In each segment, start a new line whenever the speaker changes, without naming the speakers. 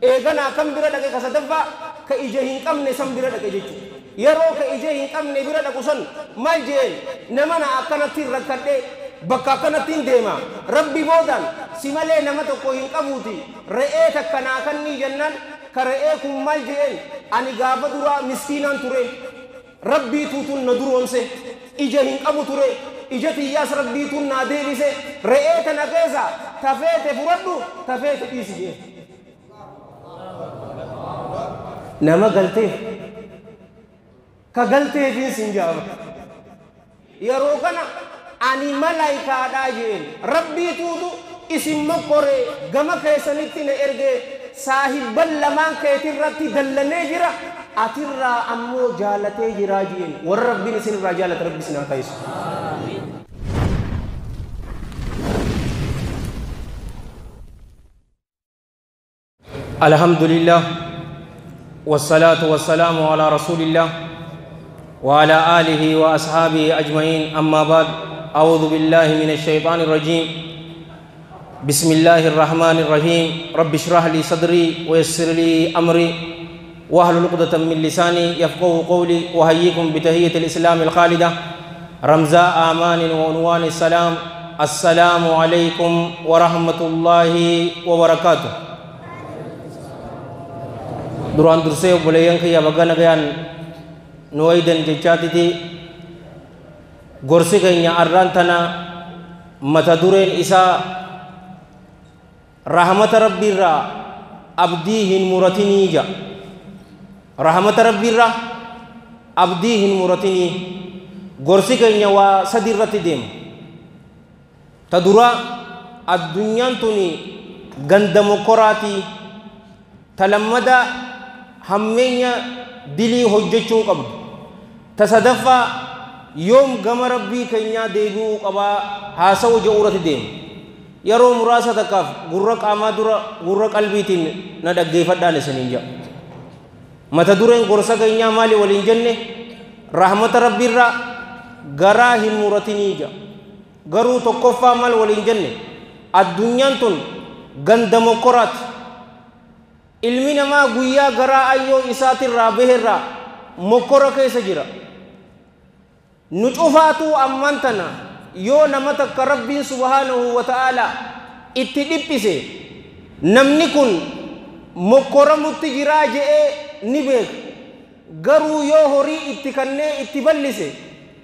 eegana kam bira dhaqe ka sadaffaa ka ija hin qabne san bira dhaqe jechuudha. Yeroo ka ija hin qabne bira dhaqu san maal jeen nama na akkanatti rakkadhee bakka akkanattiin deema rabbi boodaan si malee nama tokko hin qabuuti re'ee takka naa kannii jennaan ka re'ee kun maal jeen ani gaafa duraa miskiinaan ture rabbiituutun na duroomse ija hin qabu ture ija tiyyaas rabbiituun naa deebise re'ee tana keessa tafeete fudhadhu tafeete dhiisi jeen nama galteef ka galteefiin sin jaaba yeroo kana ani malaayikaadhaa jeen rabbiituutu isin mokkoree gama keessanitti na ergee saahibban lamaan keetirratti dallanee jira atirraa ammoo jaalatee jiraa jeen warra rabbiin isinirraa jaalata rabbi isin haa taasisu. Alhamdulillah wassalatu wassalamu ala rasulillah wa ala alihi wa ashabihi ajma'in amma ba'd. أعوذ بالله من الشيطان الرجيم بسم الله الرحمن الرحيم رب اشرح لي صدري ويسر لي أمري واحلل عقدة من لساني يفقهوا قولي وأحييكم بتحية الإسلام الخالدة رمزاء آمان وعنوان السلام السلام عليكم ورحمة الله وبركاته. دران درسي وبليان كيا بغانا غيان نويدن جچاتي gorsi keenya arraan tana mata dureen isaa rahmata rabbiirraa abdii hin muratinii ja. Rahmata rabbiirraa abdii hin muratinii gorsi keenya waa sadi irratti deema. Ta dura addunyaan tuni ganda mokoraatii ta lammada hammeenya dilii hojjechuu qabdu ta sadaffaa yoom gama rabbii keenyaa deebi'uu qabaa haasawu ja'uurratti deema. Yeroo muraasa takkaaf gurra qaamaa dura gurra qalbiitiin na dhaggeeffadhaan isiniin jedha. Mata dureen gorsa keenyaa maali waliin jenne rahmata rabbiirraa garaa hin muratinii jedha. Garuu tokkoffaa maal waliin jenne addunyaan tun ganda mokkoraati. Ilmi namaa guyyaa garaa ayyoo isaatirraa baherraa mokkora keessa jira. Nu cufaatu amman tana yoo nama takka rabbiin subhaanahu wa ta'ala itti dhiphise namni kun mokkoramutti jiraa je'ee ni beeka. Garuu yoo horii itti kannee itti ballise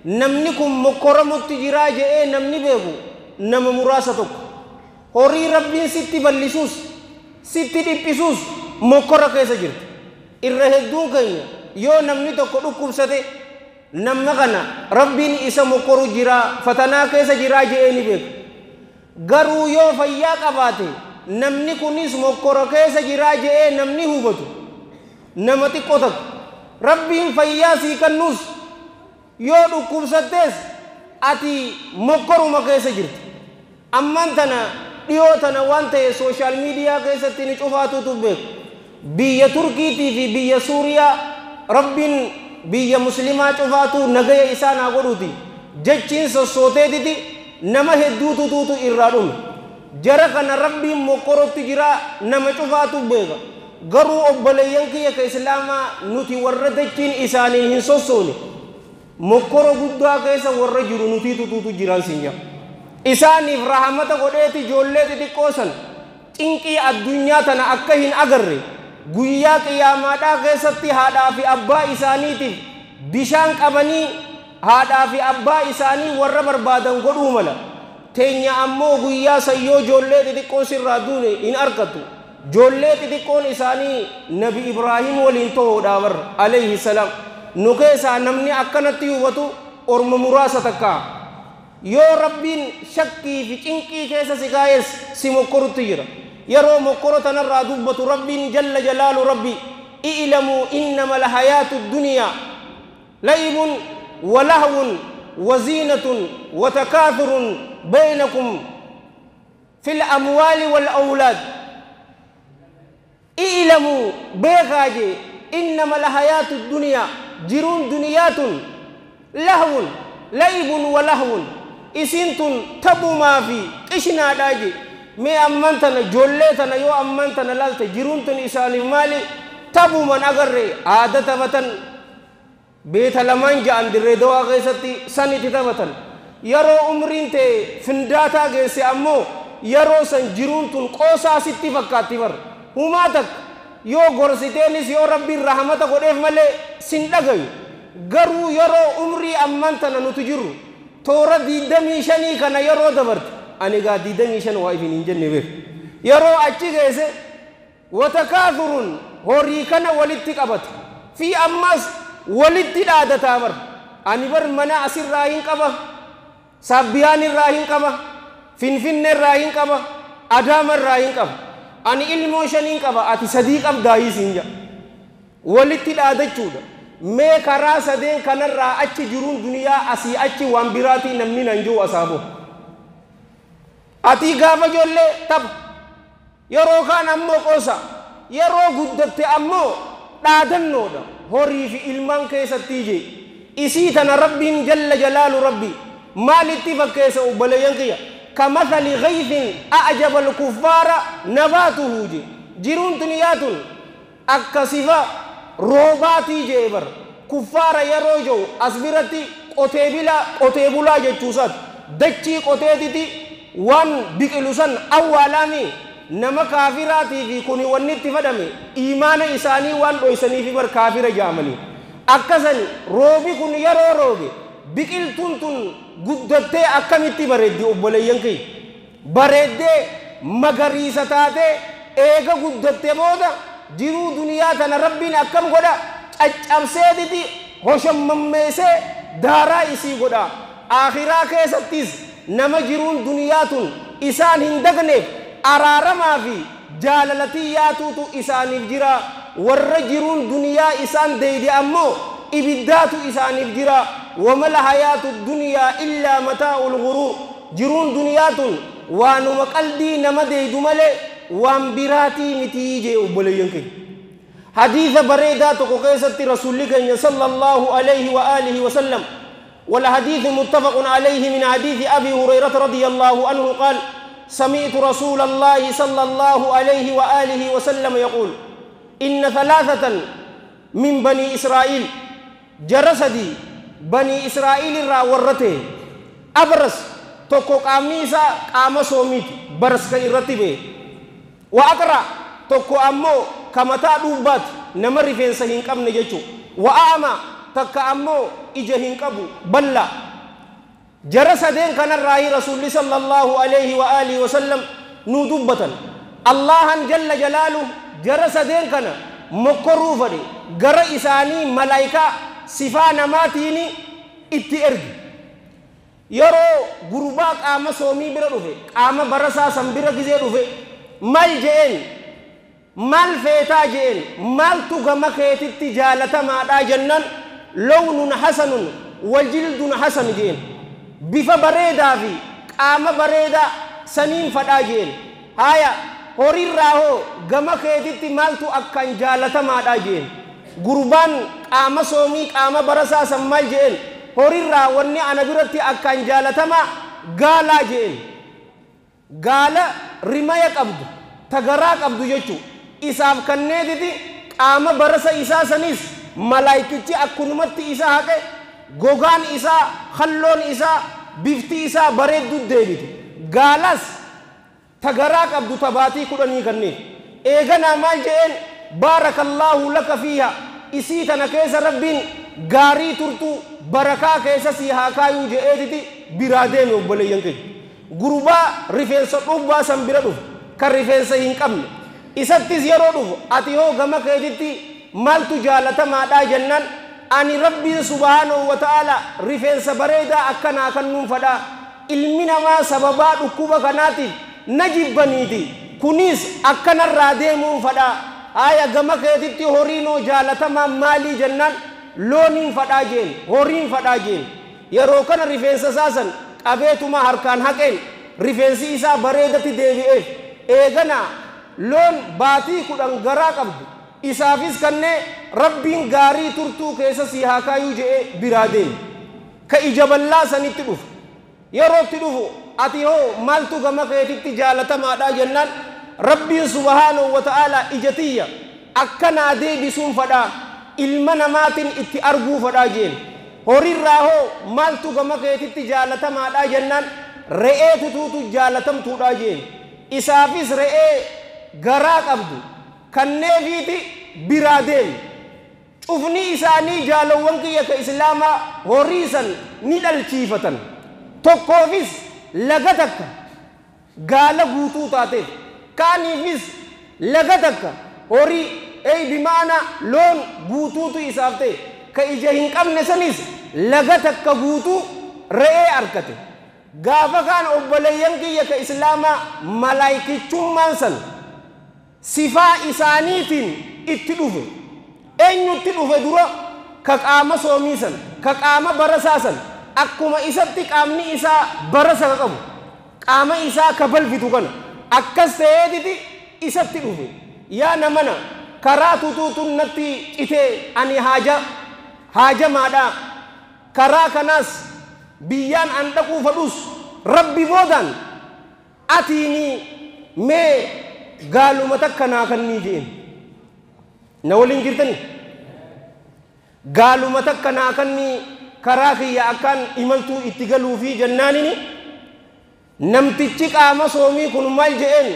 namni kun mokkoramutti jiraa je'ee namni beeku nama muraasa tokko. Horii rabbiin sitti ballisuus sitti dhiphisuus mokkora keessa jirti. Irra hedduun keenya yoo namni tokko dhukkubsate namna kana rabbiin isa mokkoru jira fatanaa keessa jira je'ee ni beeka. Garuu yoo fayyaa qabaate namni kunis mokkora keessa jira je'ee namni hubatu nama xiqqoo takka. Rabbiin fayyaa sii kennuus yoo dhukkubsattees ati mokkoruma keessa jirti. Amman tana dhiyoo tana waan ta'e sooshaal miidiyaa keessatti ni cufaatutu beeku. Biyya Turkiitii fi biyya Suuriyaa rabbiin biyya muslimaa cufaatu nagaya isaan haa godhuuti jechiin sossooteetiti nama hedduututu irraa dhume. Jara kana rabbiin mokkorotti jira nama cufaatu beeka. Garuu obboleeyyan kiyya ka islaamaa nuti warra dachiin isaanii hin sossoone mokkoro guddaa keessa warra jiru nuti tututu jiran sinya. Isaaniif rahmata godheeti ijoollee xixiqqoo san cinqii addunyaa tana akka hin agarre guyyaa qiyaamaadhaa keessatti haadhaa fi abbaa isaaniitiif bishaan qabanii haadhaa fi abbaa isaanii warra barbaadan godhuu mala. Teenya ammoo guyyaa sayyoo ijoollee xixiqqoo sirraa duune hin argatu. Ijoollee xixiqqoon isaanii Nabi Ibraahim waliin ta'uudha warra alayhi salaam. Nu keessaa namni akkanatti hubatu orma muraasa takka. Yoo rabbiin shakkii fi cinqii keessa si kaayes si mokkorutti jira. يرو مقرة نرى دبة رب جل جلال ربي اعلموا إنما الحياة الدنيا لعب ولهو وزينة وتكاثر بينكم في الأموال والأولاد. اعلموا بيغاجي إنما الحياة الدنيا جرون دنيات لهو لعب ولهو إسنتن تبو ما في إشنا داجي mee ammantana jolleetana yoo ammantana lalte jiruuntun isaaniif maali tabuman agarre aada taphatan beeta lamaan ja'an dirree dawaa keessatti sanitti taphatan yeroo umriin ta'e findaataa geesse ammoo yeroo san jiruuntun qoosaa sitti fakkaatti bar humaa takka yoo gorsiteenis yoo rabbiin rahmata godheef malee sin dhagayu garuu yeroo umrii ammantana nuti jirru toora 25 kana yeroo dabarte ani gaa 25 waa ifin hin jenne beek yeroo achi geesse watakaathurun horii kana walitti qabata fi ammas walitti dhaadataa bar ani bar mana asirraa hin qaba Sabbiyaan irraa hin qaba Finfinnee irraa hin qaba Adaama irraa hin qaba ani ilmoo shaniin qaba ati sadii qabdaayii siin jedha walitti dhaadachuudha mee karaa sadeen kanarraa achi jiruun duniyaa asii achi waan biraatii namni nan jiru asaaboo ati gaafa ijoollee tapha yeroo kaan ammoo qoosa yeroo guddatte ammoo dhaadannoodha horii fi ilmaan keessatti ije isii tana rabbiin jalla jalaalu rabbi maalitti fakkeessa obboleeyyan kiyya kamathali ghaythin a'jaba al-kuffara nabatuhu jiruun duniyaatun akka sifa roobaatii jee bar kuffaara yeroo jiru asbiratti qotee bulaa jechuusaati dachii qoteetiti waan biqilu san awwaalaami nama kaafiraatii fi kuni wanni itti fadhame iimaana isaanii waan dhoysaniifi bar kaafira jaamanii akkasan roobi kun yeroo roobe biqiltuun tun guddattee akkamitti bareeddi obboleeyyan kiyya bareeddee magariisa taatee eega guddattee booda jiruu duniyaa tana rabbiin akkam godha caccabseetiti hoshammammeessee daaraa isii godha akhiraa keessattis nama jiruun duniyaa tun isaan hin dagneef araaramaa fi jaalalatii yaatuutu isaaniif jira warra jiruun duniyaa isaan deeyde ammoo ibiddaatu isaaniif jira wama hayaatu duniyaa illaa mataa'ul ghuruur jiruun duniyaa tun waanuma qalbii nama deeydu malee waan biraatii mitii jee obboleeyyan kee حديث بريدات قيسة رسول الله صلى الله عليه وآله وسلم والحديث متفق عليه من حديث أبي هريرة رضي الله عنه قال سمعت رسول الله صلى الله عليه وآله وسلم يقول إن ثلاثة من بني إسرائيل جرسدي بني إسرائيل را ورته أبرس تكو قاميسا قام سوميت برس كإرتبه وأقرأ تكو أمو كمتا دوبات نمر فين سهين قبل نجتو وأعمى تكا أمو إجهين قبو بلا جرس دين كان الرأي رسول صلى الله عليه وآله وسلم ندوبة الله جل جلاله جرس دين كان مقروفة غر إساني ملايكة صفان ماتيني اتئرد يرو غرباك آما سومي برا آما برسا سنبرا كزي مال جين مال فيتا جين مال تغما كيتي جالتا ما جنن لون حسن وجلد حسن جين بفا بريدا في قام بريدا سنين فدا جين هايا هوري راهو غما كيتي مال تو اكان جالتا ما جين غربان قام سومي قام برسا سمال جين هوري را وني انا برتي اكان جالتا ما غالا جين غالا رمايا قبض تغرا قبض يچو isaaf kanneetiti qaama barasa isaa sanis malaayikichi akkunumatti isa haqe gogaan isaa halloon isaa bifti isaa bareeddu deebite gaalas tagaraa qabdu tabaatii kudhanii kanneen eeganaa maal jeen baarakallahu laka fiiha isii tana keessa rabbiin gaarii turtu barakaa keessa sii haa kaayuu je'eetiti biraa deeme obboleeyyan keenya gurbaa rifeensa dhubbaa san bira dhufu kan rifeensa hin qabne isattis yeroo dhufu ati hoo gama keetitti maaltu jaalatamaadhaa jennaan ani rabbiin subhaanahu wa ta'ala rifeensa bareedaa akkanaa kannuun fadhaa ilmi namaa sababaa dhukkuba kanaatiif na jibbaniiti kunis akkanarraa deemuun fadhaa haya gama keetitti horiinoo jaalatamaa maalii jennaan looniin fadhaa jeen horiin fadhaa jeen yeroo kana rifeensa saasan qabeetuma harkaan haqeen rifeensi isaa bareedatti deebi'eef eeganaa loon baatii kudhan garaa qabdu isaafis kannee rabbiin gaarii turtuu keessa sii haa kaayuu je'ee biraa deeme ka ija ballaa sanitti dhufu yerootti dhufu ati hoo maaltu gama keetitti jaalatamaadha jennaan rabbiin subhaanahu wa ta'aalaa ijatiyya akkanaa deebisuun fadhaa ilma namaatiin itti arguu fadhaa jeen horiirraa hoo maaltu gama keetitti jaalatamaadha jennaan re'ee tutuutu jaalatamtuudha jeen isaafis re'ee garaa qabdu kanneefiiti biraa deemu cufni isaanii jaalawwan kiyya ka islaamaa horii san ni dhalchiifatan tokkoofis laga takka gaala guutuu taateef kaaniifis laga takka horii bimaana loon guutuutu isaaf ta'e ka ija hin qabne sanis laga takka guutuu re'ee arkate gaafa kaan obboleeyyan kiyya ka islaamaa malaayikichummaan san sifaa isaaniitiin itti dhufe eenyutti dhufe dura ka qaama soomii san ka qaama barasaa san akkuma isatti qaamni isaa barasa ka qabu qaama isaa ka balfitu kana akkas ta'eetiti isatti dhufe yaa namana karaa tutuutun natti citee ani haajamaadha karaa kanaas biyyaan an dhaquu fadhus rabbi boodaan atiini mee gaaluma takka naa kannii jeen na waliin jirtani gaaluma takka naa kannii karaa kiyya akkaan imaltuu itti galuu fi jennaanini namtichi qaama soomii kun maal jeen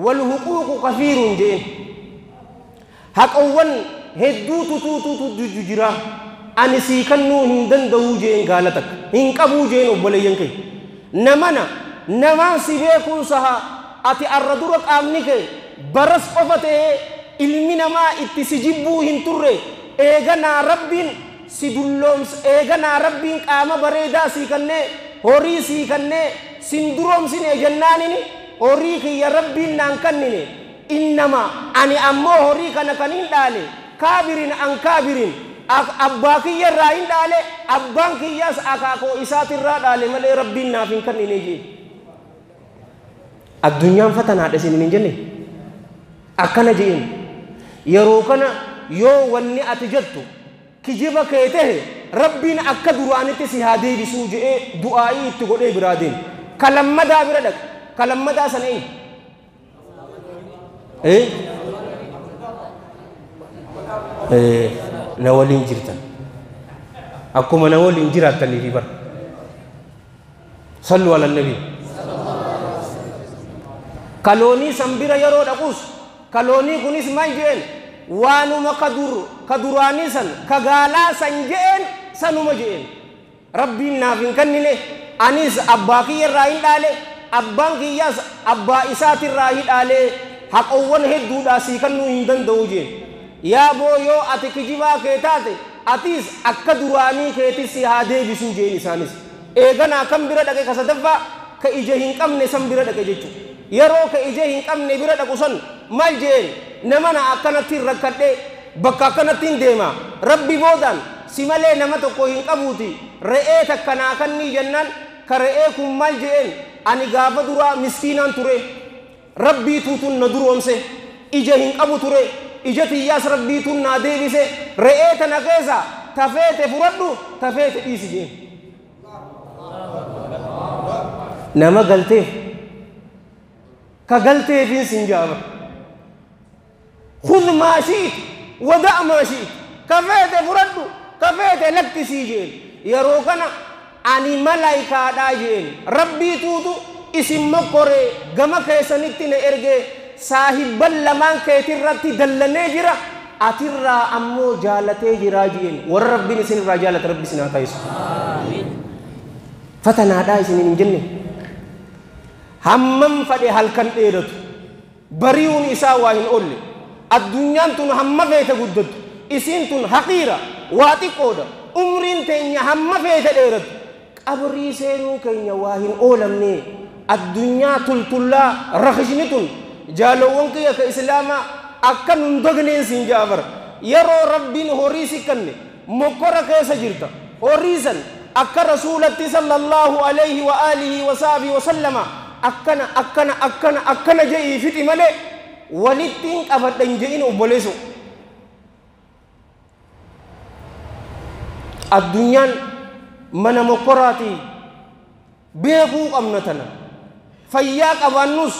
wal huquuqu kafiirun jeen haqawwan hedduu tutuutu jira ani sii kannuu hin danda'uu jeen gaala takka hin qabuu jeen obboleeyyan kee namaan si beekumsa ati arra dura qaamni kee baras qofa ta'ee ilmi namaa itti si jibbuu hin turre eeganaa rabbiin si dulloomsa eeganaa rabbiin qaama bareedaa sii kannee horii sii kannee sin duroomsine jennaanini horii kiyya rabbiin naan kannine innama ani ammoo horii kana kan hin dhaale kaabirin an kaabirin abbaa kiyya irraa hin dhaale abbaan kiyyaas akaakoo isaatirraa dhaale malee rabbiin naaf hin kannine jee addunyaan fatanaadha isin hin jenne akkana jeen yeroo kana yoo wanni ati jettu kijiba kee tahe rabbiin akka duraanitti si haa deebisuu jedhee du'aa'ii itti godhee biraa deemu kalammadaa bira dhaqa kalammadaa sana na waliin jirtan akkuma na waliin jiraattanii fi bara sallu ala nabi kaloonii sanbira yeroo dhaquus kaloonii kunis maal jeen waanuma kaduraanii san kagaalaa san jeen sanuma jeen rabbiin naaf hin kannine anis abbaa kiyya irraa hin dhaale abbaan kiyyaas abbaa isaatirraa hin dhaale haqawwan hedduudhaa sii kannuu hin danda'u jeen yaa boo yoo ati kijibaa kee taate atis akka duraanii keetis si haa deebisuu jeen isaanis eeganaa kan bira dhaqe ka sadaffaa ka ija hin qabne san bira dhaqe jechuudha yeroo ka ija hin qabne bira dhaqu san maal jeen namana akkanattiin rakkadhee bakka akkanattiin deema rabbi boodaan si malee nama tokko hin qabuuti re'ee takka naa kannii jennaan ka re'ee kun maal jeen ani gaafa duraa miskiinaan ture rabbiituutun na duroomse ija hin qabu ture ija tiyyaas rabbiituun naa deebise re'ee tana keessa tafeete fudhadhu tafeete dhiisi jeen nama galteef ka galteefin sin jaaba خذ ما شئت ودع ما شئت كفيت فرد كفيت لك سيجين يروكنا أني ملايكا داجين ربي توتو اسم مقري غما كيسانيتي نيرغي صاحب لمان كيترتي دلني جرا أترى أمو جالتي جراجين ور ربي نسين رجالة ربي سنا كيس آمين فتنا داي سنين جنة همم فدي هلكن إيرت بريون إسا واهن أولي الدنيا تون هم فيت قدد إسين تون حقيرة واتي قودة عمرين تينيا هم فيت إيرت أبري سينو كينيا واهن أولمني الدنيا تلتلا رخشنتون جالوون كيا كإسلاما أكن ندغنين سنجابر يرو ربين هوريسي كني مكورا كيسا جرتا هوريسن أكا رسولة صلى الله عليه وآله وصحبه وسلم أكنا جاي فتي ملي walittiin qabadhan je'in obboleessu addunyaan mana mokoraati beekuu qabna tana fayyaa qabaannus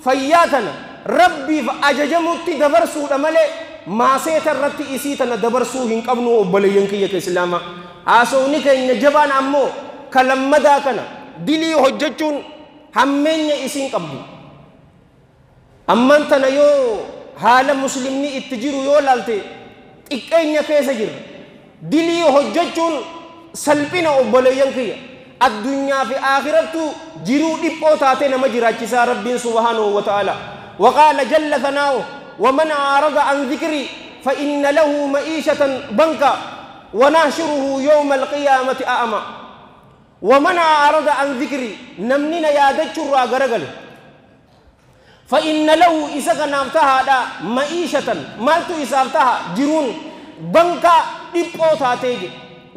fayyaa tana rabbiif ajajamutti dabarsuudha malee maaseeta irratti isii tana dabarsuu hin qabnu obboleeyyan kiyya ka islaamaa haasawni keenya jabaan ammoo kalammadaa kana dilii hojjechuun hammeenya isiin qabdu amman tana yoo haala muslimni itti jiru yoo laalte xiqqeenya keessa jirra dilii hojjechuun salphina obboleeyyan kiyya addunyaa fi aakhiratu jiruu dhiphoo taate nama jiraachisaa rabbiin subhaanahu wa ta'ala وقال جل ثناؤه ومن أعرض عن ذكري فإن له معيشة ضنكا ونحشره يوم القيامة أعمى ومن أعرض عن ذكري نمننا يا دجر غرغل فإن له إسقا نفتها دا معيشة مالتو إسافتها جرون ضنكا دبقو تاتيج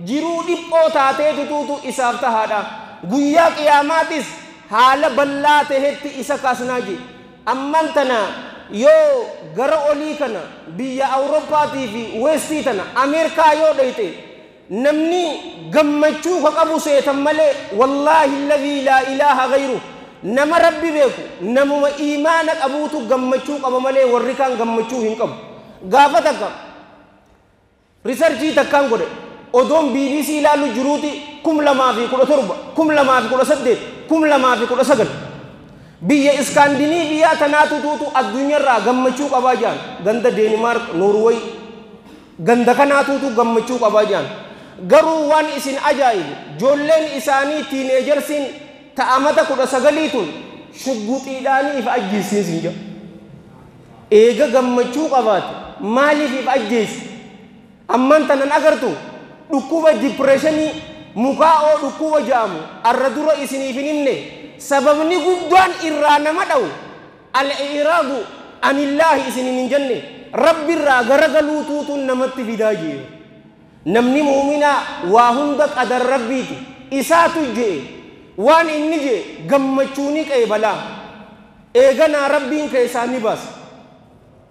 جرو دبقو تاتيج توتو إسافتها دا قيا قياماتس حال بلاته إسقا سناجي amman tana yoo gara olii kana biyya awurooppaatii fi weestii tana ameerikaa yoo dhayte namni gammachuu ka qabu seetan malee wallaahi alladhii laa ilaaha gayru nama rabbi beeku namuma iimaana qabuutu gammachuu qaba malee warri kaan gammachuu hin qabu gaafa takka riisarchii takkaan godhe odoon BBC ilaalu jiruuti 2017 2018 2019 biyya iskaandinaaviyaa tanaatu tuutu addunyaarraa gammachuu qabaa jaan ganda Deenimaark Noorweey ganda kanaatuutu gammachuu qabaa jaan garuu waan isin ajaa'ibu joolleen isaanii tiineejarsiin ta'amata 19 tun shugguxiidhaanii if ajjeesiin jaa eega gammachuu qabaate maaliif if ajjeesi amman tanan agartu dhukkuba dipireeshinii mukaa'oo dhukkuba jaamu arra dura isiniif hin himne sababni guddaan irraa nama dhawu al-i'raadu anillaahi isinin hin jenne rabbi irraa garagaluu tuutuun namatti fidaa jee namni muuminaa waa hunda qadar rabbiiti isaatu jee waan inni jee gammachuuni qeebalaa eeganaa rabbiin keessaa ni baasa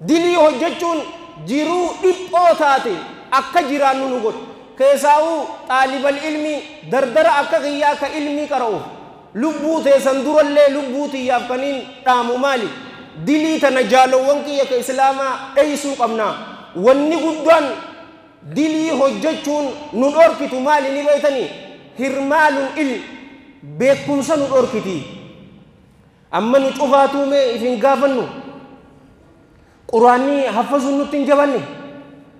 dilii hojjechuun jiruu dhiphoo taate akka jiraannu nu godhu keessaa'uu xaalibal ilmii dardara akka qiyyaa ka ilmii qara'uuf lubbuu teessan durallee lubbuu tiyyaaf kaniin dhaamu maali dilii tana jaalowwan kiyya ka islaamaa dheeysuu qabnaa wanni guddaan dilii hojjechuun nu dhorkitu maali ni beeytanii hirmaalun beekumsa nu dhorkiti amma nu cufaatuu mee ifin gaafannu quraanii haffazuun nutti hin jabanne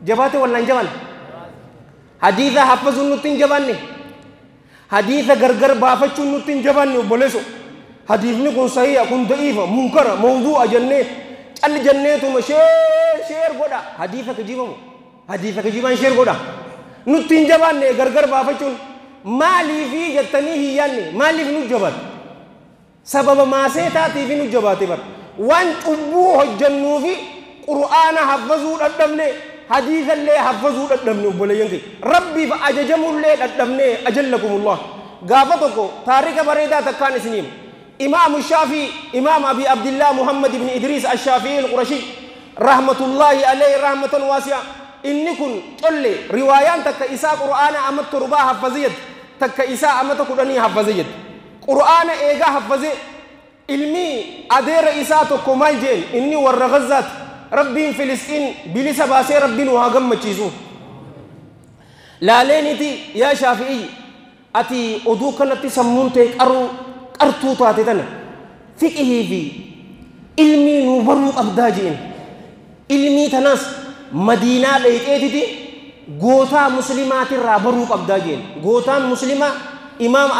jabaate wallaan jaban hadiisa haffazuun nutti hin jabanne حديث غرغر بافتشو نوتين جبان بولسو حديث نكون صحيح كون ضعيف منكر موضوع جنة ال جنة تو شير غودا حديث كجيبان شير غودا نوتين جبان غرغر بافتشو مالي في جتني هياني مالي في نجبات سبب ما سيتاتي في نجبات بر وان ابو حجنو في قران حفظوا الدمنه حديث اللي حفظوا الدمنه بولينكي ربي فاججموا اللي الدمنه اجلكم الله غافتكو تاريخ بريدا تكان سنين امام الشافعي امام ابي عبد الله محمد بن ادريس الشافعي القرشي رحمه الله عليه رحمه واسعه اني كن قل روايان تك اسا قران امت ربا حفظيت تك اسا امت قدني حفظيت قران ايغا حفظي علمي ادير اسا تو كمال جين اني ورغزات ربين فلسطين بلسا باسي ربين وهاقم مچيزو لا لينتي يا شافعي اتي ادوك نتي سمونتي قرتو تاتتنا فقه في علمي نبرو ابداجين علمي تناس مدينة ليتيتي غوتا مسلمات الرابرو ابداجين غوتا مسلمة امام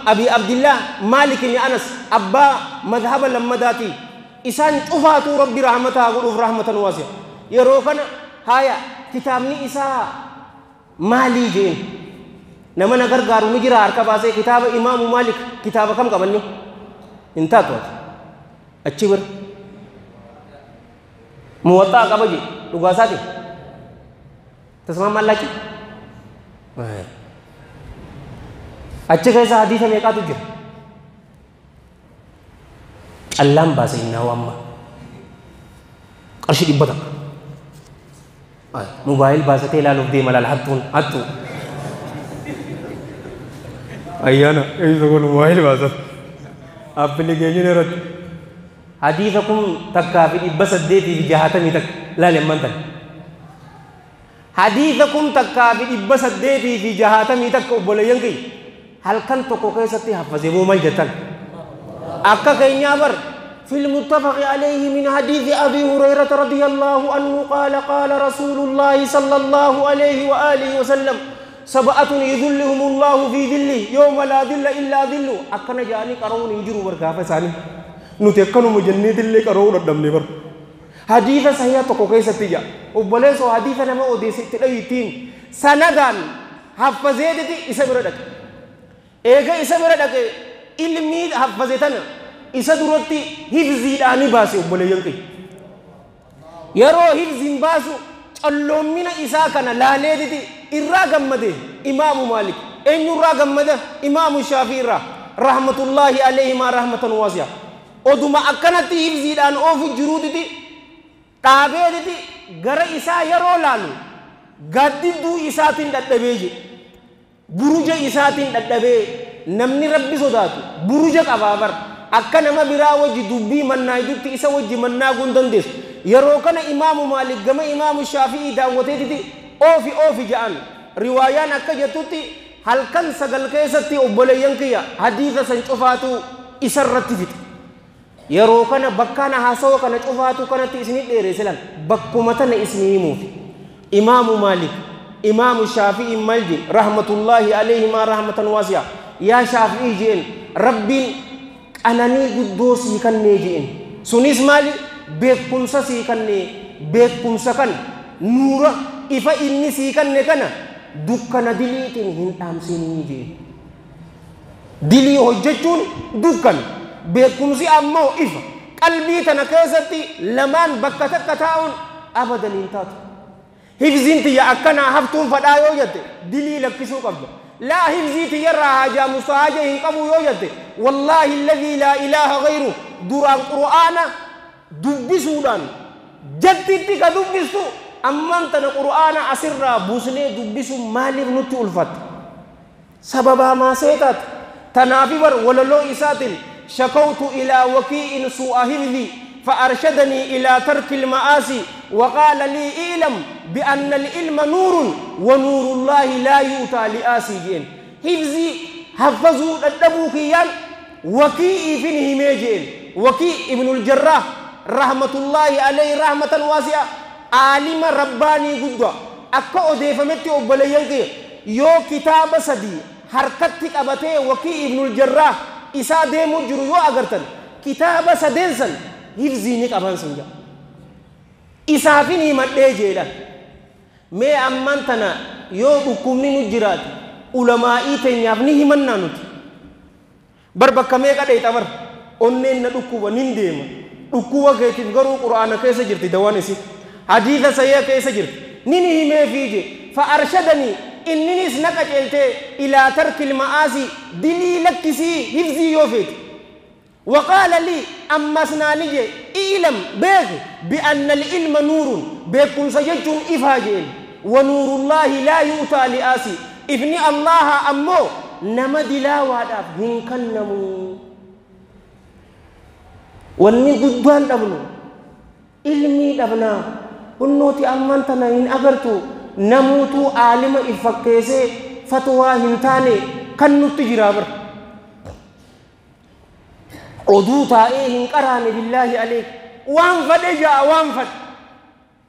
ابي عبد الله مالك بن انس ابا مذهب لمداتي إسان أفاتو ربي رحمتها قلوف رحمة واسعة يروكنا هايا كتابني إسا مالي جين نما نگر غارو نجرا هركا باسي كتاب إمام مالك كتاب كم قبلني انتهت وقت अच्छी बर मुवत्ता कबजी लुगासाती तस्मा मालाची अच्छे कैसा हदीस में का तुझे अल्लाह बासे इन्नावाम्मा कर्शी दिब्बता मोबाइल बासे तेला लोग दे मलाल हत्तू
أيانا إيش تقول موبايل بس أبليكيشن رد
حديثكم تكافي بس الديتي في جهاتني تك لا لمن تك حديثكم تكافي بس الديتي في جهاتني تك وبلينكي هل كنت كوكيستي حفظي مو مجدتك أكا كينيابر في المتفق عليه من حديث أبي هريرة رضي الله عنه قال قال رسول الله صلى الله عليه وآله وسلم سبعة يذلهم الله في ذله يوم لا ذل إلا ذله أكنا جاني كرون ينجروا بركافة ساني نتكلم مجند اللي كرون الدم نبر حديث صحيح تكوكيس تيجا وبلس حديث نما أوديس تلاقيتين سندان حفظيتي إسبردك إيجا إسبردك ilmi haffazetana isa duratti hifziidhaani baase obboleeyyan kee yeroo hifziin baasu calloomina isaa kana laaleetiti irraa gammade imaamu maalik eenyurraa gammada imaamu shaafii irraa rahmatullaahi alayhimaa rahmatan waasi'a oduma akkanatti hifziidhaan oofu jiruutiti dhaabeetiti gara isaa yeroo laalu gaddidduu isaatiin dadhabee je buruja isaatiin dadhabee namni rabbi sodaatu buruja qabaabar akka nama biraa wajji dubbii mannaa idutti isa wajji mannaa gundandees yeroo kana imaamu maalik gama imaamu shaafii daawwateetiti oofi ja'an riwaayaan akka jettutti halkan sagal keessatti obboleeyyan kiyya hadiisa san cufaatu isarratti fixe yeroo kana bakkaana haasawa kana cufaatu kanatti isinii dheereessilan bakkuma tana isinii himuuf imaamu maalik imaamu shaafii malji rahmatullaahi alayhimaa rahmatan waasi'a yaa shaafii jeen rabbiin qananii guddoo sii kannee jeen sunis maali beekumsa sii kannee beekumsa kan nuura ifa inni sii kanne kana dukkana diliitiin hin dhaamsinii jeen dilii hojjechuun dukkan beekumsi ammoo ifa qalbii tana keessatti lamaan bakka takka taa'uun abadan hin taatu hifziin tiyya akkanaa haftuun fadhaa yoo jette dilii lakkisuu qabda لا هفزيتي يرى حاجة مستعجة ينقبو يوجد والله الذي لا إله غيره دوران قرآن دبسو دان جدتك دبسو أما أنت القرآن أسر بوسني دبسو مالي نتي ألفت سببا ما سيتت تنافبر وللو إسات شكوت إلى وكيء سوء هفذي فأرشدني إلى ترك المآسي وقال لي إعلم بأن العلم نور ونور الله لا يؤتى لآسيين حفظي حفظوا الدبوكيان وكيء فيه ميجين وكيء ابن الجراح رحمة الله عليه رحمة واسعة عالم رباني قدوة أكا أديف متي أبليانك يو كتاب سدي حركتك أبتي وكيء ابن الجراح إسا ديمو جرو يو أغرتن كتاب سدنسن hifziini qaban sinja isaafini madhee jeedhan mee amman tana yoo dhukkubni nu jiraate ulamaa'ii teenyaaf ni himannaa nuti bar bakka meeqa dheeyxa bar onneen na dhukkuba nin deema dhukkuba keetiif garuu qura'aana keessa jirti dawaan isi hadiisa sayyaa keessa jirti nin himee fiije fa arshadanii inninis na qaceeltee ilaa tarkil ma'aasii dilii lakkisii hifzii yoo feeti وقال لي أما سنانيجي إعلم بيك بأن العلم نور بيكم سجدتم إفاجين ونور الله لا يؤتى لآسي إفني الله أمو نمد لا وادف هنكن نمو وني قدوان دبنو علمي دبنا ونوتي أمانتنا إن أغرتو نموتو عالم إفكيسي فتوى هنتاني كنو تجرابر عدو تائه قران بالله عليك وانفد جاء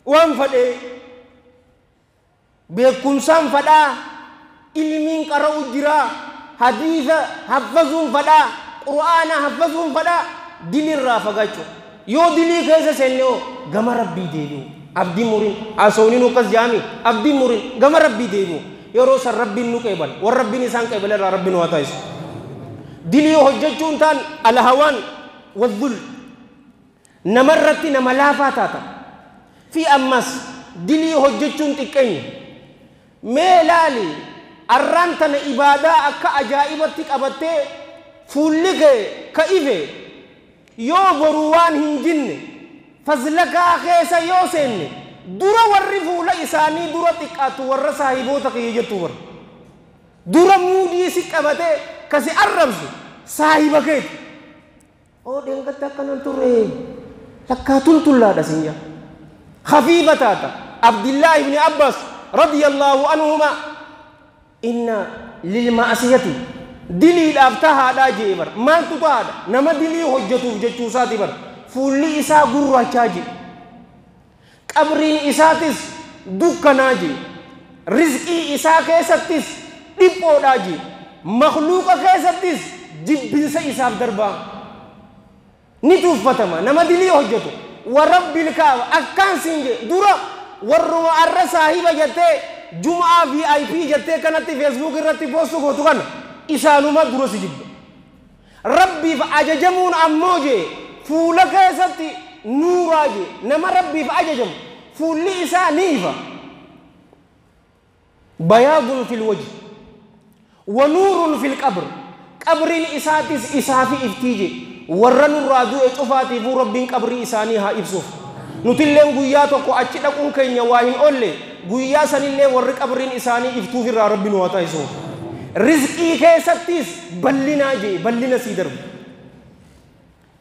وانفد بكم سام فدا علمين قرأوا جرا حديث حفظون فدا قرآن حفظون فدا دل الرافقاتو يو دلي كيسا سنو غم ربي دينو عبد مورين أسوني نوكس جامي عبد مورين غم ربي دينو يرو سر ربي نوكيبل وربي نسان كيبل ربي نواتايس دلي حججون تان الهوان والذل نمرت نملافا تاتا في أمس دلي حججون تكين ميلالي أرانتنا إبادة أكا أجائبتك أبتي فولك كإيفي يو بروان هنجن فزلك خيسا يو سن دورا ورفو لإساني دورا تكاتو ورساهبو تقيجتو ور دورا مودي سك أبتي kasi arrabsu saahiba keeti oo dheengadda akkanan turre lakkaatun tullaadha sinja khafiifa taata abdillaahi ibni abbas radiyallaahu anhuma inna lilma'asiyati diliidhaaf tahaadhaa jee bar maaltu tahaadha nama dilii hojjetuuf jechuusaati bar fuulli isaa gurraachaa jee qabriin isaatis dukkanaa jee rizqii isaa keessattis dhiphoodhaa jee makhluuqa keessattis jibbinsa isaaf darbaa ni tuuffatama nama dilii hojjetu warabbil kaaba akkaan siin jee dura warruma arra saahiba jettee jumaa VIP jettee kanatti Facebook irratti poostu gootu kana isaanuma dura si jibba rabbiif ajajamuun ammoo jee fuula keessatti nuuraa jee nama rabbiif ajajamu fuulli isaa ni ifa bayaadun fil wajhi wa nuurun fil qabr qabriin isaatis isaafi iftii jee warra nurraa du'e cufaatiifuu rabbiin qabrii isaanii haa ibsuuf nutilleen guyyaa tokko achi dhaquun keenya waa hin oolle guyyaa sanillee warri qabriin isaanii iftuuf irraa rabbi nu haa taasisuuf rizqii keessattis ballinaa jee ballina sii darbu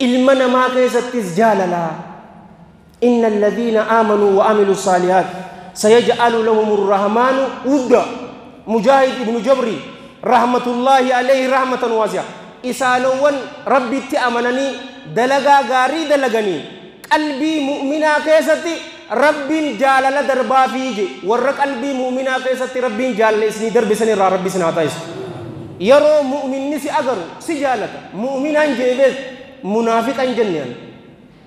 ilma namaa keessattis jaalalaa inna alladhiina aamanuu wa amilu saalihaat sayaj'alu lahum arrahmaanu wudda mujaahid ibnu jabri rahmatullaahi alayhi rahmatan waasi'a isaanowwan rabbitti amananii dalagaa gaarii dalaganii qalbii mu'minaa keessatti rabbiin jaalala darbaa fiige warra qalbii mu'minaa keessatti rabbiin jaalala isinii darbisan irraa rabbi isin haa taasisu yeroo mu'minni si agaru si jaalata mu'minaan jeebees munaafiqan jenneen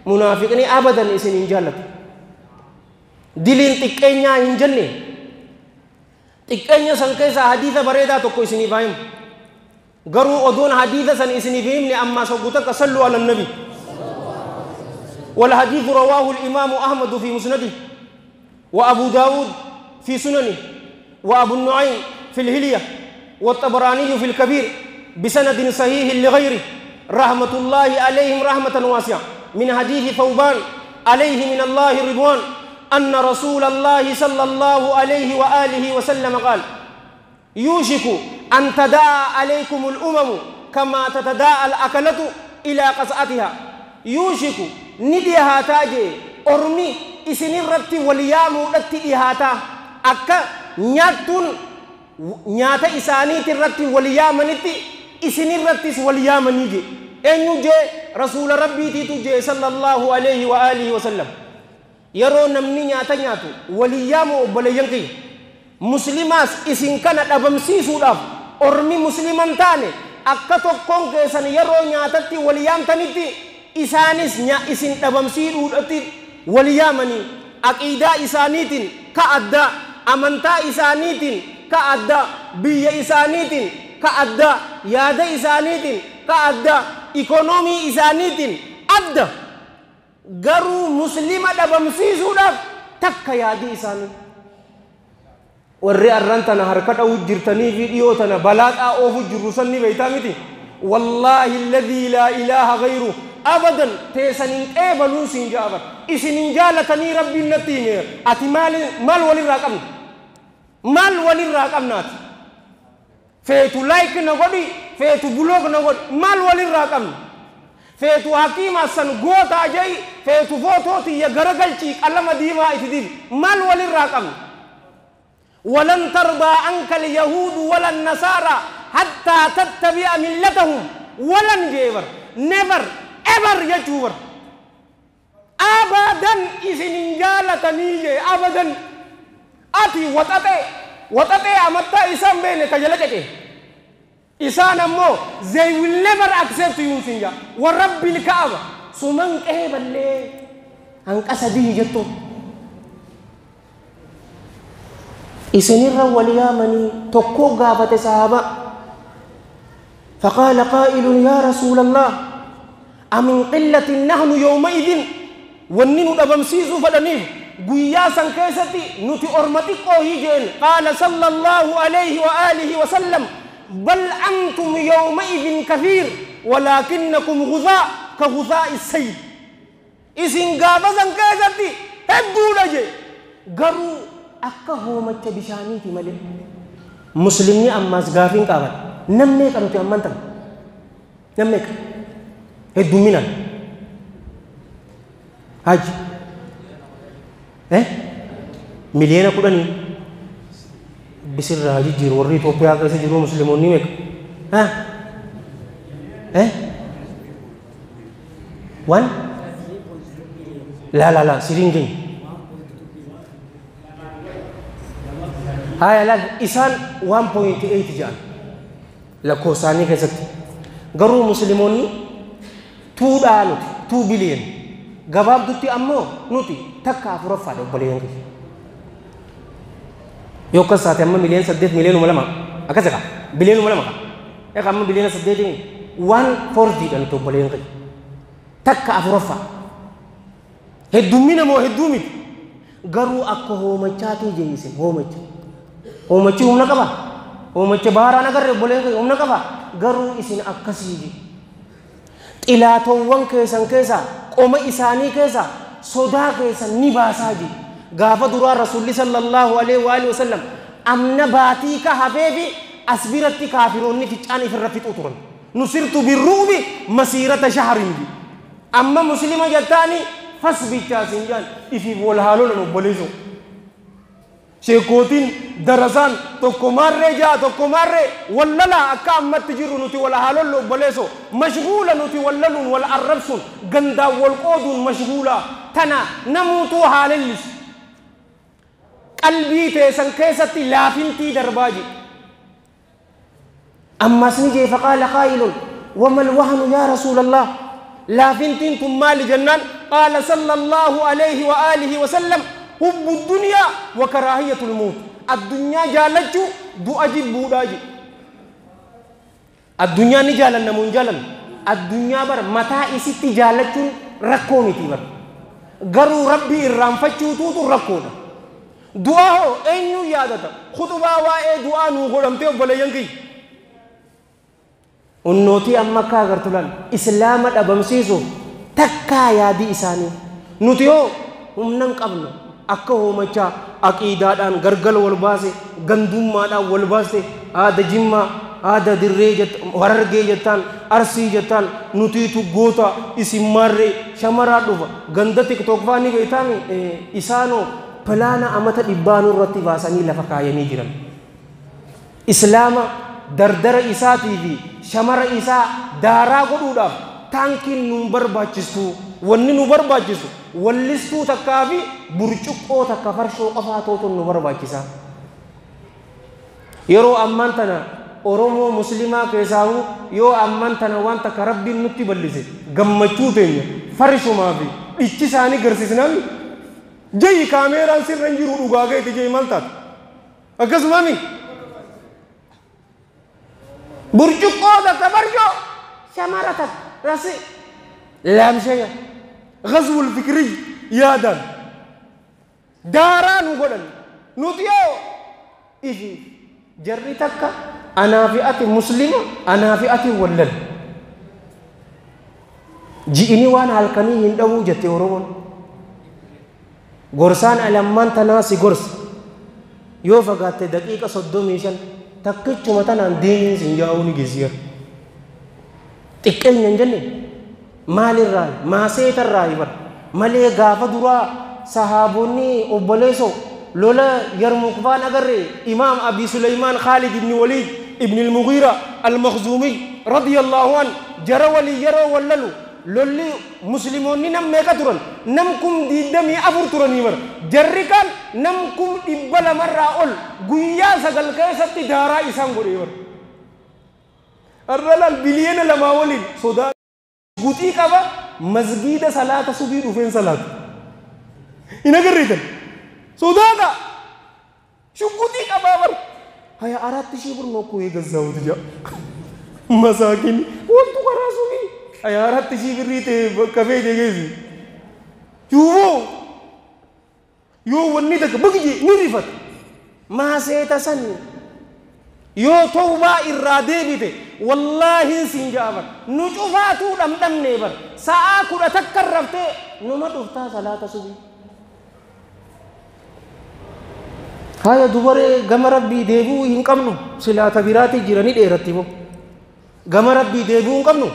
munaafiqni abadan isin hin jaalata diliin xiqqeenyaa hin jenne xiqqeenya san keessaa hadiisa bareedaa tokko isiniif haa himu garuu odoon hadiisa san isiniif himne ammaa soggutaka sallu ala nabi والحديث رواه الإمام أحمد في مسنده وأبو داود في سننه وأبو النعيم في الهلية والطبراني في الكبير بسند صحيح لغيره رحمة الله عليهم رحمة واسعة من حديث ثوبان عليه من الله رضوان أن رسول الله صلى الله عليه وآله وسلم قال يوشك أن تداعى عليكم الأمم كما تتداعى الأكلة إلى قصعتها يوشك نديها تاجي أرمي إسنين رتي وليامو رتي إهاتا أكا نياتون نياتا إساني ترتي وليامنتي إسنين رتي وليامنيجي أنو جي رسول ربي تيتو صلى الله عليه وآله وسلم يرو نمني نياتا نياتو وليامو بليانكي مسلماس إسن كان أبمسيسو داف أرمي مسلمان تاني أكا تقون كيسان يرو نياتتي وليام تانيتي isaanis isin dhabamsiidhuudhatti wal yaamanii aqiidaa isaaniitiin ka addaa amantaa isaaniitiin ka addaa biyya isaaniitiin ka addaa yaada isaaniitiin ka addaa ikonoomii isaaniitiin adda garuu muslima dhabamsiisuudhaaf takka yaadii isaanii warri arran tana harka dha'uu jirtanii fi dhiyoo tana balaaxaa oofu jirru sanni beeytaa miti wallaahi alladhii laa ilaaha ghayru abadan teesanin qeebaluun siin jaabat isinin jaalatanii rabbiin natti hime ati maal walirraa qabna maal walirraa qabnaati feetu like na godhi feetu blog na godhi maal walirraa qabna feetu hakiima san goota ajay feetu footooti ya garagalchii qalama diimaa itti dibi maal walirraa qabna ولن ترضى عنك اليهود ولا النصارى حتى تتبع ملتهم ولن جيبر never ever يجور أبدا إذن جالتني أبدا أتي وتأتي أمتا إسان بين كجلتك إسان أمو they will never accept you سنجا ورب الكعبة سمن كهبا لي أنك أسدي جتو إسنر واليامني تقو غافة صحابة فقال قائل يا رسول الله أمن قلة نحن يومئذ ونن دبمسيس فدنيف قياسا كيستي نتي أرمتك أوهيجين قال صلى الله عليه وآله وسلم بل أنتم يومئذ كثير ولكنكم غثاء كغثاء السيل إسن غافة كيستي هدو لجي قروا akka hoomacha bishaaniiti malee muslimni ammas gaafin qaban namni qaluti ammantan namni hedduminan haji miliyoona 10 bisirraa jijjiiru warri Itoophiyaa keessa jiru musliimoonni meeqa one la siringin haya la isan 1.8 jaan la kosani keessatti garuu musliimoonni 2 billion gabaabdutti ammoo nuti takka afuraffaadha obboleeyyan keenya yoo akkas taate amma miliyoona 8 miliyoona 2 akkas jedha biliyoona 2 egaa amma biliyoona 8 140 dha nuti obboleeyyan keenya takka afuraffaa heddumina moo hedduu miti garuu akka hoomachaatii jeeyisin hoomachi humna qaba hoomacha baharaan agarre obboleeyyan keenya humna qaba garuu isin akkasii xilaatoowwan keessan keessa qoma isaanii keessa sodaa keessan ni baasaa ji gaafa duraa rasuulli sallallahu alaihi wa alihi wasallam amna baatii ka habeebi asbiratti kaafiroonni ficcaan ifirra fixu turan nusirtu birruubi masiirata shahrin bi amma muslima jattaani fasbichaa sinjaan ifi wal haalolanu obboleeyso sheekootiin darasaan tokko marree wallala akka ammatti jirru nuti wal haalollu obboleeyso mashghuula nuti wallaluun wal arrabsuun gandaa wal qooduun mashghuula tana namuutuu haalellis qalbii teessan keessatti laafintii darbaaji ammas ni jee faqaala qaa'ilun wamal wahnu yaa rasuulallah laafintiin tun maali jennaan qaala sallallahu alayhi wa alihi wa sallam hubbu dunya wa karahiyatul maut addunyaa jaalachu du'a jibbuudhaaji addunyaa ni jaalanna mun jaalan addunyaa bar mataa isitti jaalachuun rakkoo miti bar garuu rabbii irraanfachuutu rakkoodha du'a hoo eenyu yaadata khutbaa waa'ee du'aa nuu godhamtee obboleeyyan kiyya unnootii amma akka agartulan islaama dhabamsiisuuf takkaa yaadii isaanii nuti hoo humnan qabnu akka hoomachaa aqiidaadhaan gargala wal baase gandummaadhaan wal baase aada jimmaa aada dirree warargee jettaan arsii jettaan nutiitu goota isin marree shamaraa dhufa ganda tiktok faani beeytaami isaanoo palaana amata dhibbaanuu irratti baasanii lafa kaayanii jiran islaama dardara isaatii fi shamara isaa daaraa godhuudhaaf taankiin nu barbaachistu wanni nu barbaachisu wallistuu takkaa fi burcuqqoo takka farshoo qofaa tootuun nu barbaachisa yeroo ammaan tana oromoo muslimaa keessaahu yoo ammaan tana waan takka rabbiin nutti bal'ise gammachuu teenya farshumaa fi dhichi isaanii garsiisnaan jayi kaameeraan sirra hin jiru dhugaa keetti jayi maal taata akkasumami burcuqqoo takka farshoo shamara takka rasi laamshaya غزو الفكري يادان داران وقدن نوتيو إيجي جري تكا أنا فئة مسلمة أنا فئة ولل جئني وانا هالكني يندو جتي ورون غرسان ألمان تناسي غرس يو فقات دقيقة صدو ميشان تكيت متنا دين سنجاوني جزير تكين ينجني مال الرأي ما سيت الرأي بر مالي غافة درا صحابوني أبليسو لولا يرمقبان أجر إمام أبي سليمان خالد بن وليد ابن المغيرة المخزومي رضي الله عنه جرى ولي يرى وللو لولي مسلمون نم ميكاتورن نمكم دي دمي أبور تورني بر جرّكان نمكم إبلا مرة أول غويا سجل كيسة دارا إسام غوري بر الرجال بليون لما ولين سودا guti kaba masjid salata subi dufen salat ina garritan sodaka shukuti kaba bar haya arat shibur no ko gazaw tija masakin wontu qarasubi haya arat shibirite kafe degezi yo wonni daga bugji nirifat ma seta sanni yo tawba irade bite wallahi sinjabar nucufatu dam nebar saa kuda takarrafte numa dufta salata subi haya dubare gama rabbi debu hin qabnu silata birati jirani dheeratti mo gama rabbii deebi'uu qabnu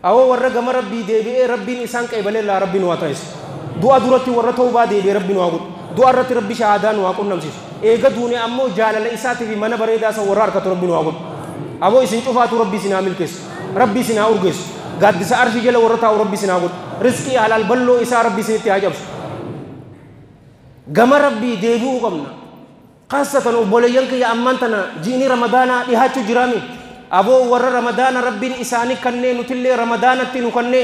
awoo warra gama rabbii deebi'ee rabbiin isaan qeebalee laa rabbiin waa ta'es du'a duratti warra tawbaa deebi'ee rabbiin waa godhu du'a irratti rabbi shahaadaan waa qunnamsiisu eega duune ammoo jaalala isaatiif mana bareedaa san warra harkatu rabbiin waa godhu aboo isin cufaatu rabbii isin haa milkeessu rabbii isin haa urgeessu gaaddisa arshii jala warra taa'u rabbii isin haa godhu rizqii halaal balloo isaa rabbii isinitti haa cabsu gama rabbii deebi'uu qabna qaasatan obboleeyyan kiyya ammaan tana ji'ini ramadaanaa dhihaachuu jiraami aboo warra ramadaana rabbiin isaanii kannee nutillee ramadaanatti nu kannee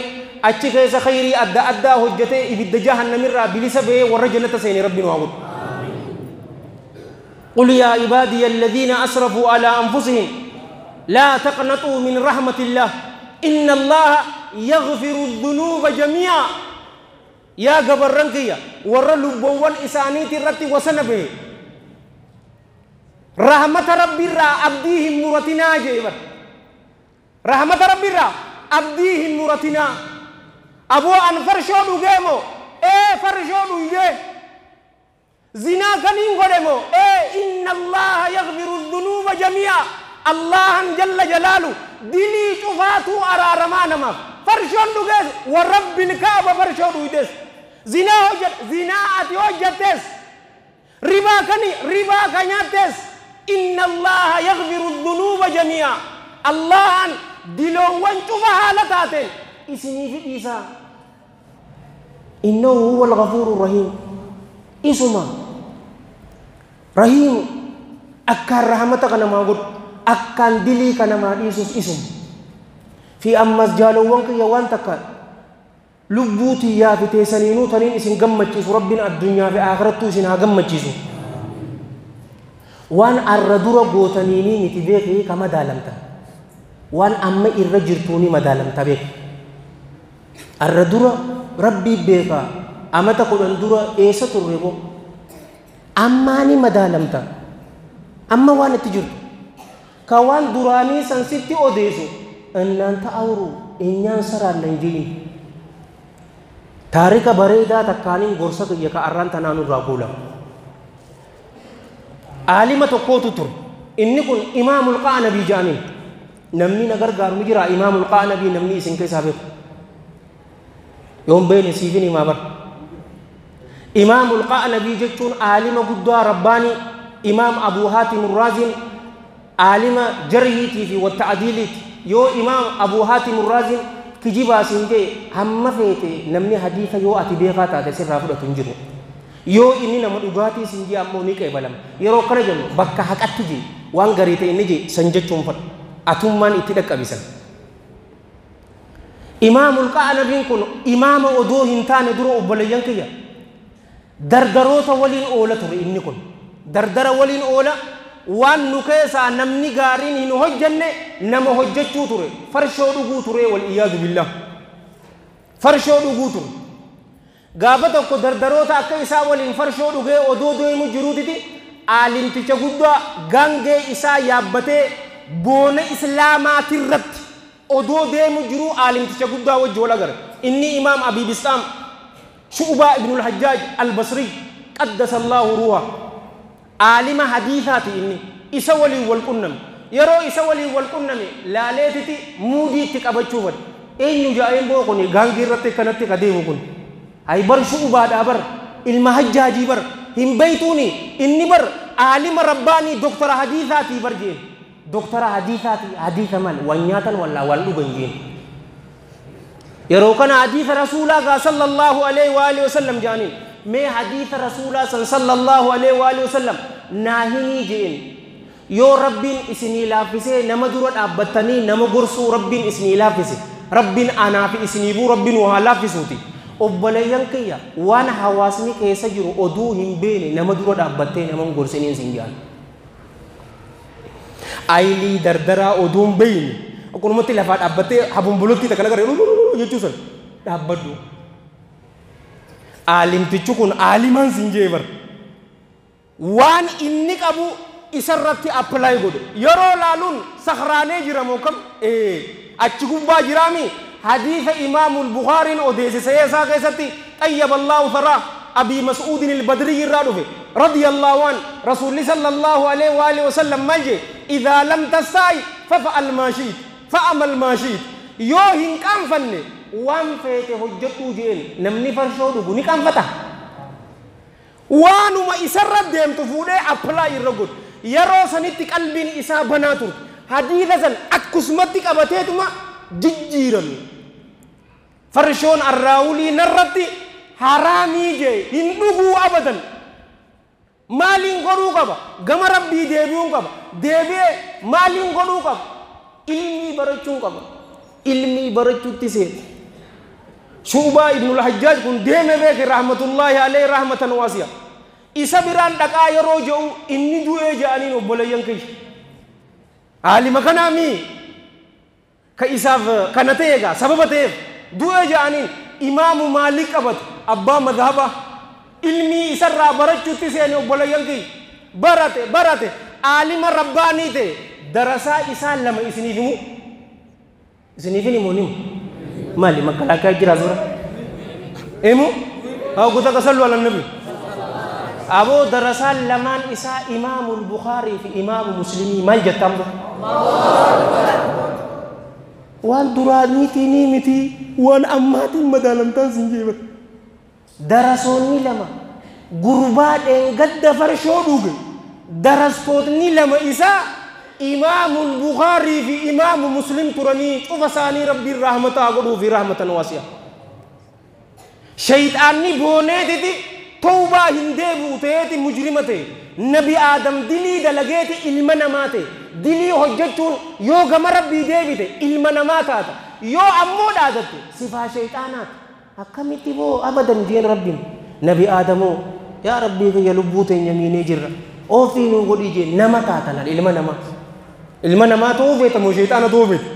achi keessa khayrii adda addaa hojjetee ibidda jahannamirraa bilisa ba'ee warra jannata seene rabbiin waa godhu قل يا عبادي الذين أسرفوا على أنفسهم لا تقنطوا من رحمة الله إن الله يغفر الذنوب جميعا يا جبرانكيا ورا لبوان إسانيت الرتي وسنبه رحمة ربي را أبديهم مرتنا جيبر رحمة ربي را أبديهم مرتنا أبو أن فرشودو جيمو فرشودو يجي زنا كنين قدمو إن الله يغفر الذنوب جميعا الله جل جلاله دلي شفاتو أرارمانما فرشودو جيس ورب الكعبة فرشودو يدس زنا وجد زنا أتي وجدتس ربا كنياتس إن الله يغفر الذنوب جميعا الله دلو وانشوف حالتاتين اسمي في إيسا إنه هو الغفور الرحيم اسمه رحيم أكار رحمتك نما قد أكان دلي كنما إيسوس اسم في أمس جالو وانك يوان تكار لبوتي يا في تيسانينو تنين اسم قمتشيس ربنا الدنيا في آخرتو اسمها قمتشيسو وان الردورة قوتنيني نتبيكي كما دالمتا وان أما الرجرتوني ما دالمتا بيك الردورة ربي بيكا أما تقول الدورة إيسا ترغبو أماني ما دالمتا أما وان تجرت كوان دوراني سنسيتي أوديسو أن أنت أورو إنيان سران لنجين تاريخ بريدا تكانين غرسك يكا أران تنانو راقولا عالمة قوت تر إني كن إمام القعنبي جاني نمني نجار قارو نجرا إمام القعنبي نمني سنكي سابق يوم بين سيفني ما بر إمام القعنبي جتون عالم قدوا رباني إمام أبو هاتم الرازي عالم جريتي في والتعديلي يو إمام أبو هاتم الرازي كجيبا سنجي هم فيتي نمني حديث يو أتبيغا تاتسي رافضة تنجرو yoo inni nama dhugaatii sinjii ammoo ni qeebalama yeroo kana jennu bakka haqatti je waan garii ta'e inni je san jechuun fadhu atummaan itti dhaqqabisan imaamul qa'anabiin kun imaama odoo hin taane dura obboleeyyan kiyya dardaroota waliin oola ture inni kun dardara waliin oola waan nu keessaa namni gaariin hin hojjenne nama hojjechuu ture farshoo dhuguu ture wal iyaadu billah farshoo dhuguu ture gaafa tokko dardaroota akka isaa waliin farshoo dhugee odoo deemu jiruutiti aalimticha guddaa gangee isaa yaabbatee boona islaamaatirratti odoo deemu jiru aalimticha guddaa wajji wal agare inni imaam abii bistaam shu'baa ibnul hajjaaj albasri qaddasa allaahu ruuha aalima hadiisaati inni isa waliin wal qunname yeroo isa waliin wal qunname laaleetiti muudii itti qabachuu fadhe eenyu jaa'een boo kun gangee irratti kanatti ka deemu kun ay bar shu'baa dha bar ilma hajjaajii bar hin baytuuni inni bar aalima rabbaanii doktora hadiisaati bar jeen doktora hadiisaati hadiisa mal wanyaatan walla wal dhugan jeen yeroo kana hadiisa rasuulaa gaa sallallahu alaihi wa alihi wasallam jaaniin mee hadiisa rasuulaa sallallahu alaihi wa alihi wasallam naahini jeen yoo rabbiin isinii laaffisee nama dura dhaabbattanii nama gorsuu rabbiin isinii laaffise rabbiin anaafi isinii buu rabbiin waa laaffisuuti obboleeyyan kiyya waan hawaasni keessa jiru oduu hin beene nama dura dhaabbattee nama gorsiniin sin jaan aylii dardaraa oduun beeyne akkunumatti lafaa dhaabbattee habumbulutti takka nagaree jechuu san dhaabbadhu aalimtichi kun aalimaan sin jee bar waan inni qabu isarratti appilaayi godhe yeroo laaluun sakhraanee jiramoo kam achi gubbaa jiraami حديث إمام البخاري أوديس سياسة كيستي طيب الله ثراه أبي مسعود البدري الرادفي رضي الله عنه رسول الله صلى الله عليه وآله وسلم مجي إذا لم تستعي ففعل ما شئت fa'amal maa shi'ta yoo hin qaanfanne waan feete hojjedhuu jeen namni farshoo dhugu ni qaanfata waanuma isarra deemtu fuudhee appilaa irra godhu yeroo sanitti qalbiin isaa banaa turte hadiisa san akkasumatti qabateetuma jijjiirame farshoon arraawulii narratti haraamii jee hin dhuguu abadan maaliin godhuu qaba gama rabbii deebi'uun qaba deebi'ee maaliin godhuu qaba ilmii barachuun qaba ilmii barachuutti seete Shu'baa ibnul Hajjaaj kun deeme beeke rahmatullahi alayhi rahmatan waasi'a isa biraan dhaqaa yeroo je'u inni du'ee je'aniin obboleeyyan kiyya aalima kanaamii ka isaaf kana ta'eegaa sababa ta'eef du'ee je'aniin imaamu Maalik qabatu abbaa madhaba ilmii isarraa barachuutti seene obboleeyyan kiyya barate aalima rabbaanii ta'e darasaa isaa lama isiniif himu مالي مكلا كاجرا زورا إمو أو قلت صلوا على النبي أبو درسال لمن إسا إمام البخاري في إمام مسلمي ما جتام وان دراني تيني متي وان أمات المدالم تنسنجيب درسوني لما غربات قد فرشودوغ درستوني لما إسا إمام البخاري في إمام مسلم تراني وفساني ربي الرحمة أقول في رحمة واسعة شيطاني بونيتي توبة هندبو تيتي مجرمتي نبي آدم دلي دلقيتي إلمنا ماتي دلي حجتون يو غم ربي ديبتي إلمنا ماتاتا يو أمود آدتي صفا شيطانات أكمتي بو أبدا دين ربي نبي آدمو يا ربي يلبوتين يميني جرى أوفينو قولي جي نماتاتا الإلمنا مات ilma namaa ta'uu feeta moo shayxaana ta'uu feeta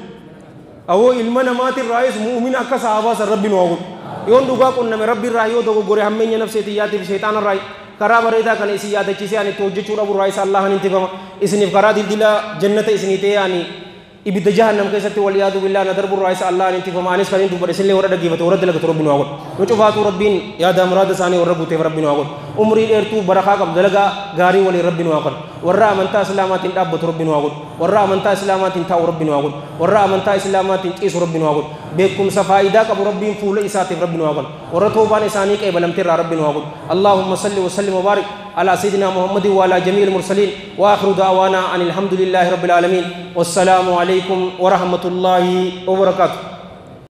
awoo ilma namaatiin raayis mu'umina akka sahabaa san rabbiin waa godhu yoon dhugaa qunname rabbiin raa yoo dogoggore hammeenya nafseetii yaatiif shayxaana raay karaa bareedaa kana isin yaadachiisee ani itti hojjechuu dhabu raayis allahan intifama isiniif karaa dildila jannata isinii ta'ee ani ibidda jahannam keessatti waliyaadu billaa na darbu raayis allahan intifama anis kan hin dubbadhe isinillee warra dhaggeeffate warra dalagatu rabbiin waa godhu nu cufaatu rabbiin yaada muraada isaanii warra guuteef rabbiin waa godhu umrii dheertuu barakaa qabu dalagaa gaarii waliin rabbiin waa godhu warra amantaa islaamaatiin dhaabbatu rabbiin waa godhu warra amantaa islaamaatiin taa'u rabbiin waa godhu warra amantaa islaamaatiin ciisu rabbiin waa godhu beekumsa faayidaa qabu rabbiin fuula isaatiif rabbiin waa godhu warra toobaan isaanii qeebalamte irraa rabbiin waa godhu allahumma salli wa sallim wa barik ala sayyidina muhammadin wa ala jamiil mursaliin wa akhiru da'wana anil hamdulillahi rabbil alamin wassalamu alaykum wa rahmatullahi wa barakatuh